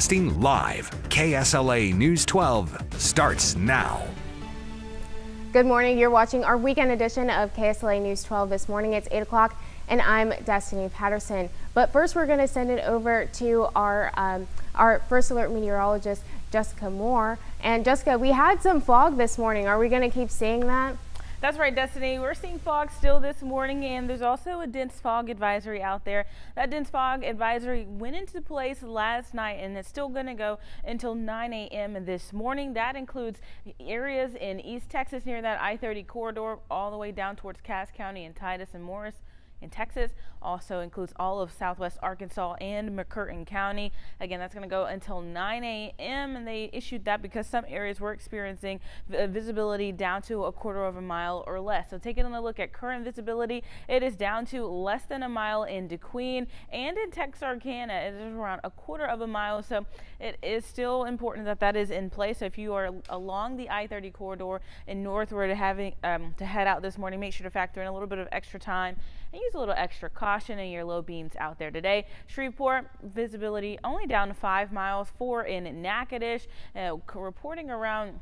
Broadcasting live, KSLA News 12 starts now. Good morning. You're watching our weekend edition of KSLA News 12 this morning. It's 8 o'clock and I'm Destiny Patterson. But first we're going to send it over to our First Alert meteorologist, Jessica Moore. And Jessica, we had some fog this morning. Are we going to keep seeing that? That's right, Destiny. We're seeing fog still this morning, and there's also a dense fog advisory out there. That dense fog advisory went into place last night, and it's still going to go until 9 a.m. this morning. That includes areas in East Texas near that I-30 corridor all the way down towards Cass County and Titus and Morris in Texas. Also includes all of southwest Arkansas and McCurtain County. Again, that's going to go until 9 a.m. and they issued that because some areas were experiencing visibility down to a quarter of a mile or less. So taking a look at current visibility, it is down to less than a mile in DeQueen, and in Texarkana it is around a quarter of a mile. So it is still important that that is in place. So if you are along the I-30 corridor and northward to head out this morning, make sure to factor in a little bit of extra time and use a little extra caution in your low beams out there today. Shreveport visibility only down to 5 miles. 4 in Natchitoches, reporting around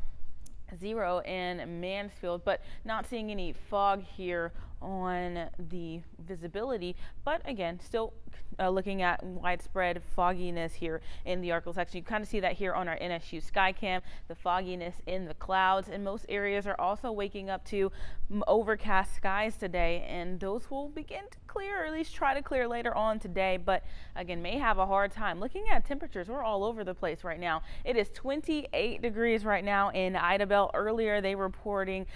0 in Mansfield, but not seeing any fog here on the visibility. But again, still looking at widespread fogginess here in the Arkansas section. You kind of see that here on our NSU Skycam, the fogginess in the clouds, and most areas are also waking up to overcast skies today, and those will begin to clear, or at least try to clear later on today, but again may have a hard time. Looking at temperatures, we're all over the place right now. It is 28 degrees right now in Idabel. Earlier they were reporting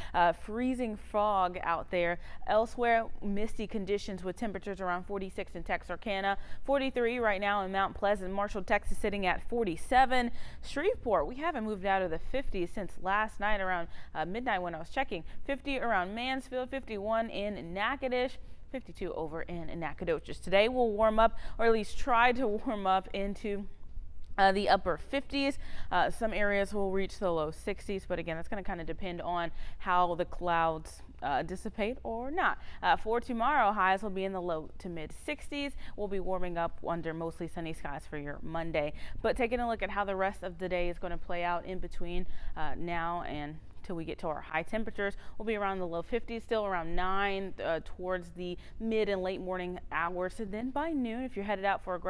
freezing fog out there. Elsewhere, misty conditions with temperatures around 46 in Texarkana, 43 right now in Mount Pleasant. Marshall, Texas sitting at 47. Shreveport, we haven't moved out of the 50s since last night around midnight when I was checking. 50 around Mansfield, 51 in Natchitoches, 52 over in Nacogdoches. Today we'll warm up, or at least try to warm up into the upper 50s. Some areas will reach the low 60s, but again, that's going to kind of depend on how the clouds dissipate or not. For tomorrow, highs will be in the low to mid 60s. We'll be warming up under mostly sunny skies for your Monday. But taking a look at how the rest of the day is going to play out in between now and till we get to our high temperatures, we'll be around the low 50s, still around 9 towards the mid and late morning hours. And then by noon, if you're headed out for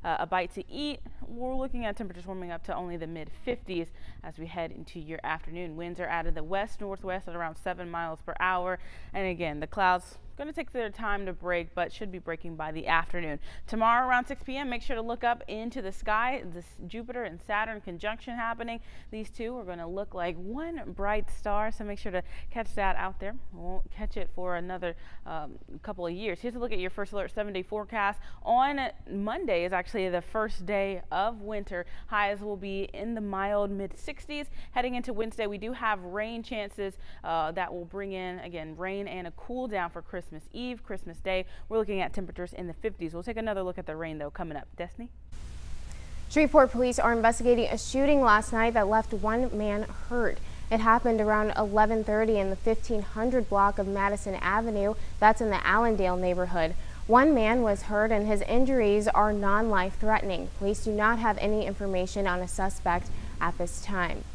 a bite to eat, we're looking at temperatures warming up to only the mid 50s as we head into your afternoon. Winds are out of the west northwest at around 7 miles per hour. And again, the clouds going to take their time to break, but should be breaking by the afternoon. Tomorrow around 6 p.m., make sure to look up into the sky. This Jupiter and Saturn conjunction happening. These two are going to look like one bright star, so make sure to catch that out there. We won't catch it for another couple of years. Here's a look at your First Alert 7-day forecast. On Monday is actually the first day of winter. Highs will be in the mild mid 60s. Heading into Wednesday, we do have rain chances that will bring in, again, rain and a cool down for Christmas Eve, Christmas Day. We're looking at temperatures in the 50s. We'll take another look at the rain, though, coming up. Destiny? Shreveport police are investigating a shooting last night that left one man hurt. It happened around 11:30 in the 1500 block of Madison Avenue. That's in the Allendale neighborhood. One man was hurt and his injuries are non-life-threatening. Police do not have any information on a suspect at this time.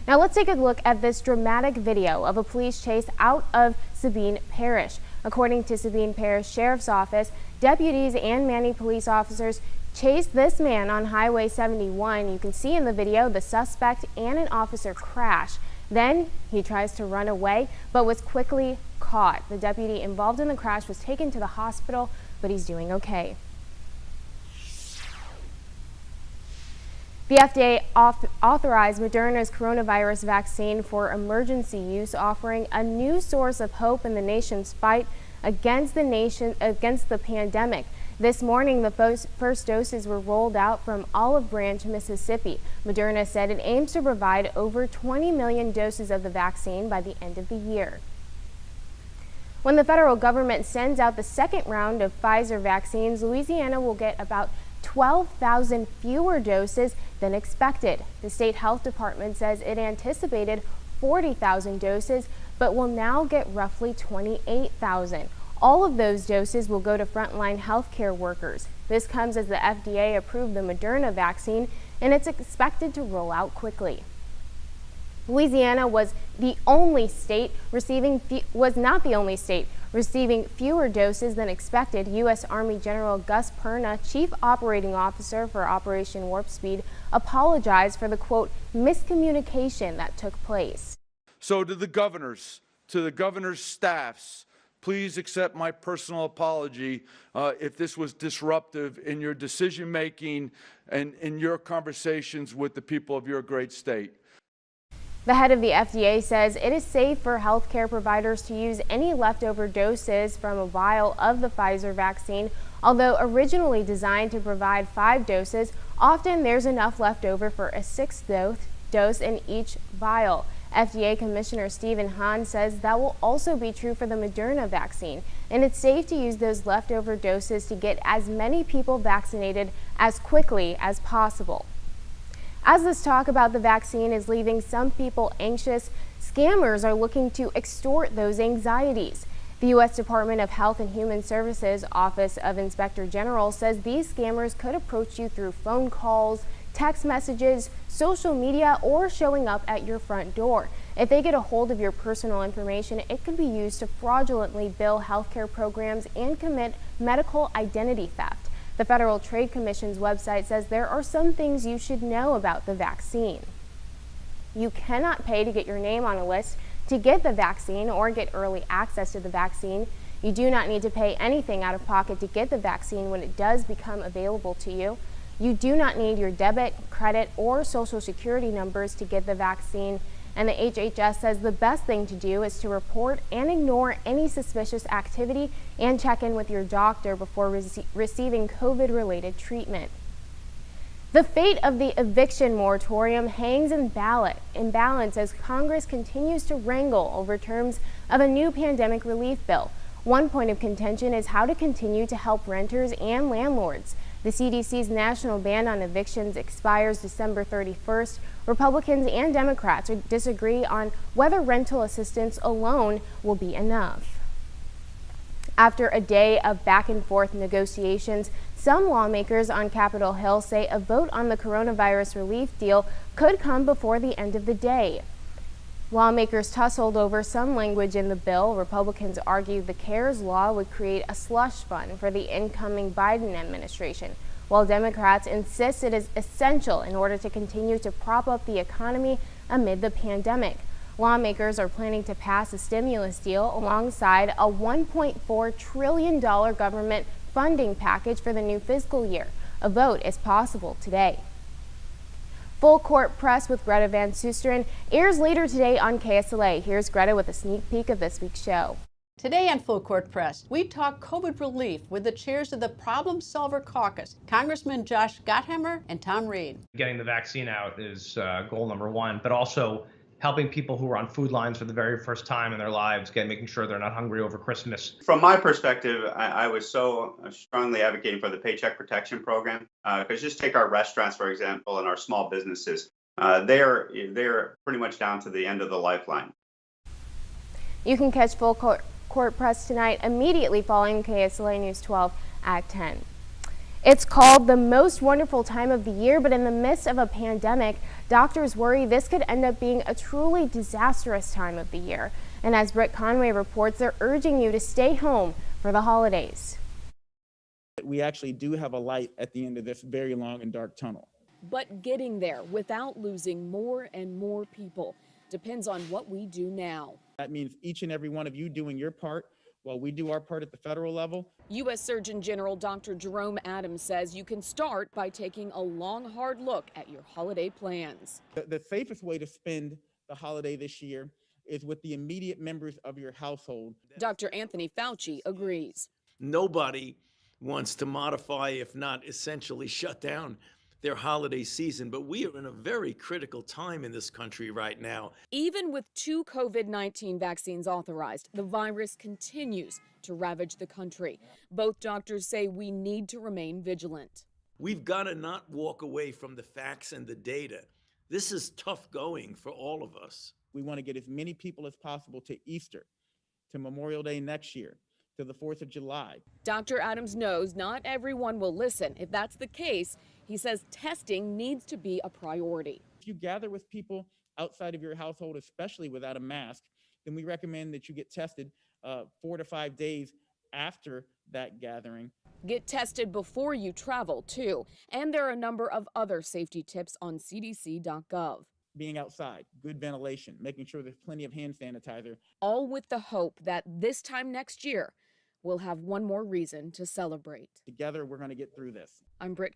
Now let's take a look at this dramatic video of a police chase out of Sabine Parish. According to Sabine Parish Sheriff's Office, deputies and Manny police officers chased this man on Highway 71. You can see in the video the suspect and an officer crash. Then he tries to run away, but was quickly caught. The deputy involved in the crash was taken to the hospital, but he's doing okay. The FDA authorized Moderna's coronavirus vaccine for emergency use, offering a new source of hope in the nation's fight against the pandemic. This morning, the first doses were rolled out from Olive Branch, Mississippi. Moderna said it aims to provide over 20 million doses of the vaccine by the end of the year. When the federal government sends out the second round of Pfizer vaccines, Louisiana will get about 12,000 fewer doses than expected. The state health department says it anticipated 40,000 doses, but will now get roughly 28,000. All of those doses will go to frontline healthcare workers. This comes as the FDA approved the Moderna vaccine and it's expected to roll out quickly. Louisiana was not the only state receiving fewer doses than expected. U.S. Army General Gus Perna, Chief Operating Officer for Operation Warp Speed, apologized for the, quote, miscommunication that took place. So to the governor's staffs, please accept my personal apology if this was disruptive in your decision making and in your conversations with the people of your great state. The head of the FDA says it is safe for healthcare providers to use any leftover doses from a vial of the Pfizer vaccine. Although originally designed to provide 5 doses, often there's enough left over for a 6th dose in each vial. FDA Commissioner Stephen Hahn says that will also be true for the Moderna vaccine, and it's safe to use those leftover doses to get as many people vaccinated as quickly as possible. As this talk about the vaccine is leaving some people anxious, scammers are looking to extort those anxieties. The U.S. Department of Health and Human Services Office of Inspector General says these scammers could approach you through phone calls, text messages, social media, or showing up at your front door. If they get a hold of your personal information, it could be used to fraudulently bill healthcare programs and commit medical identity theft. The Federal Trade Commission's website says there are some things you should know about the vaccine. You cannot pay to get your name on a list to get the vaccine or get early access to the vaccine. You do not need to pay anything out of pocket to get the vaccine when it does become available to you. You do not need your debit, credit, or social security numbers to get the vaccine. And the HHS says the best thing to do is to report and ignore any suspicious activity and check in with your doctor before receiving COVID-related treatment. The fate of the eviction moratorium hangs in balance as Congress continues to wrangle over terms of a new pandemic relief bill. One point of contention is how to continue to help renters and landlords. The CDC's national ban on evictions expires December 31st. Republicans and Democrats disagree on whether rental assistance alone will be enough. After a day of back-and-forth negotiations, some lawmakers on Capitol Hill say a vote on the coronavirus relief deal could come before the end of the day. Lawmakers tussled over some language in the bill. Republicans argue the CARES law would create a slush fund for the incoming Biden administration, while Democrats insist it is essential in order to continue to prop up the economy amid the pandemic. Lawmakers are planning to pass a stimulus deal alongside a $1.4 trillion government funding package for the new fiscal year. A vote is possible today. Full Court Press with Greta Van Susteren airs later today on KSLA. Here's Greta with a sneak peek of this week's show. Today on Full Court Press, we talk COVID relief with the chairs of the Problem Solver Caucus, Congressman Josh Gottheimer and Tom Reed. Getting the vaccine out is goal number one, but also helping people who are on food lines for the very first time in their lives, making sure they're not hungry over Christmas. From my perspective, I was so strongly advocating for the Paycheck Protection Program, because just take our restaurants, for example, and our small businesses. They're pretty much down to the end of the lifeline. You can catch Full Court Press tonight immediately following KSLA News 12 at 10. It's called the most wonderful time of the year, but in the midst of a pandemic, doctors worry this could end up being a truly disastrous time of the year. And as Britt Conway reports, they're urging you to stay home for the holidays. We actually do have a light at the end of this very long and dark tunnel. But getting there without losing more and more people depends on what we do now. That means each and every one of you doing your part while we do our part at the federal level. U.S. Surgeon General Dr. Jerome Adams says you can start by taking a long, hard look at your holiday plans. The safest way to spend the holiday this year is with the immediate members of your household. Dr. Anthony Fauci agrees. Nobody wants to modify, if not essentially shut down their holiday season, but we are in a very critical time in this country right now. Even with 2 COVID-19 vaccines authorized, the virus continues to ravage the country. Both doctors say we need to remain vigilant. We've got to not walk away from the facts and the data. This is tough going for all of us. We want to get as many people as possible to Easter, to Memorial Day next year, to the 4th of July. Dr. Adams knows not everyone will listen. If that's the case, he says testing needs to be a priority. If you gather with people outside of your household, especially without a mask, then we recommend that you get tested 4 to 5 days after that gathering. Get tested before you travel, too. And there are a number of other safety tips on cdc.gov. Being outside, good ventilation, making sure there's plenty of hand sanitizer. All with the hope that this time next year, we'll have one more reason to celebrate. Together, we're going to get through this. I'm Britt.